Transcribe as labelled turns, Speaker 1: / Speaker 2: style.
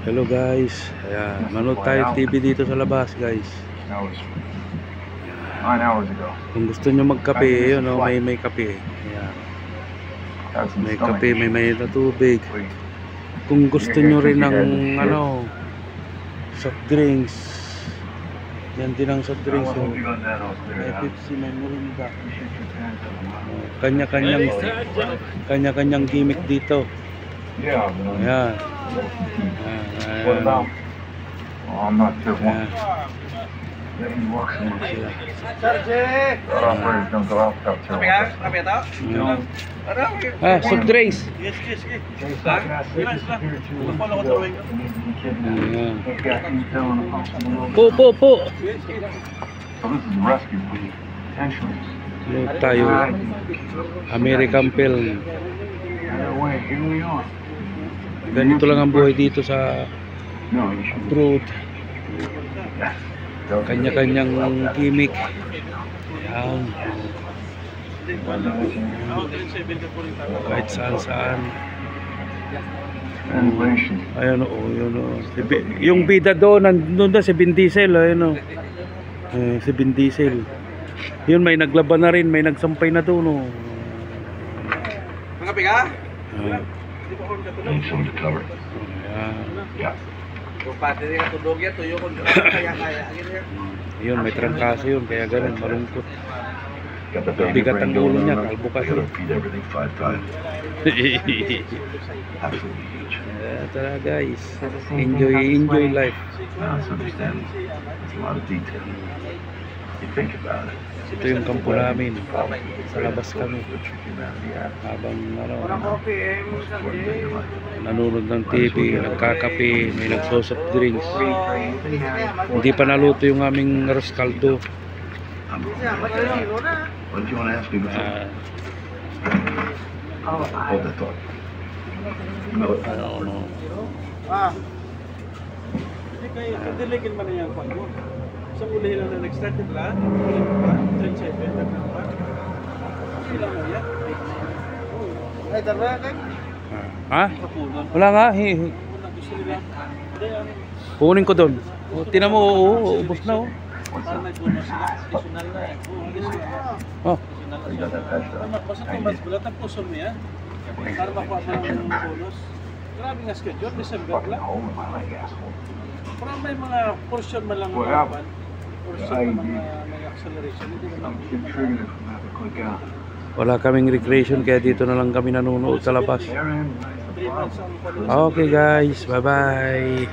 Speaker 1: Hello guys. Ayan, manood tayo TV dito sa labas guys.
Speaker 2: That was 9 hours ago.
Speaker 1: Kung gusto nyo magkape, yun o, may kape. Ayan. May kape, may na tubig. Kung gusto nyo rin ng ano, soft drinks, yan din ang soft drinks. So, may Pepsi, may Mirinda. Kanya-kanyang gimmick dito. Ayan.
Speaker 2: What about? Well, I'm not sure.
Speaker 1: Ayan. Soft drinks. Po. Tayo American film. Ganito lang ang buhay dito sa abroad. Kanya-kanyang gimmick. Ayan. Kahit saan. Ayan o, yun o. Yung bida doon, nandun na si Vin Diesel. Ayan o. Si Vin Diesel. Yun, may naglaban na rin, may nagsampay na doon o.
Speaker 3: Mga piga?
Speaker 1: Ayan. Yun, may trangkaso yun, kaya ganun, malungkot. Bigat ang ulo niya, kalbo kasi. Tara guys, enjoy life. Ito yung kampo namin. Sa labas kami. Habang nanonood ng TV, nagkakape, may nagsosoft drinks. Hindi pa naluto yung aming arroz caldo.
Speaker 2: What did you want to ask me before? Hold that thought. No.
Speaker 3: Diligin man na yung pag mo. Sa uli lang na nag-started lang. Trend sa event. Ilang mo yan? Ay, darba ka?
Speaker 1: Ha? Wala nga.
Speaker 3: Gusto nila.
Speaker 1: Kunin ko doon. Tinan mo, ubos na.
Speaker 3: Parang may bonus sila. Additional na eh.
Speaker 1: Oh.
Speaker 3: Basta tumas, bulat ang puso mo yan. Para makuha mo ng bonus. Grabe nga schedule, December lang. Parang may mga portion man lang mga portion ng mga acceleration.
Speaker 1: Wala kaming recreation, kaya dito na lang kami nanonood sa labas. Okay guys, bye bye.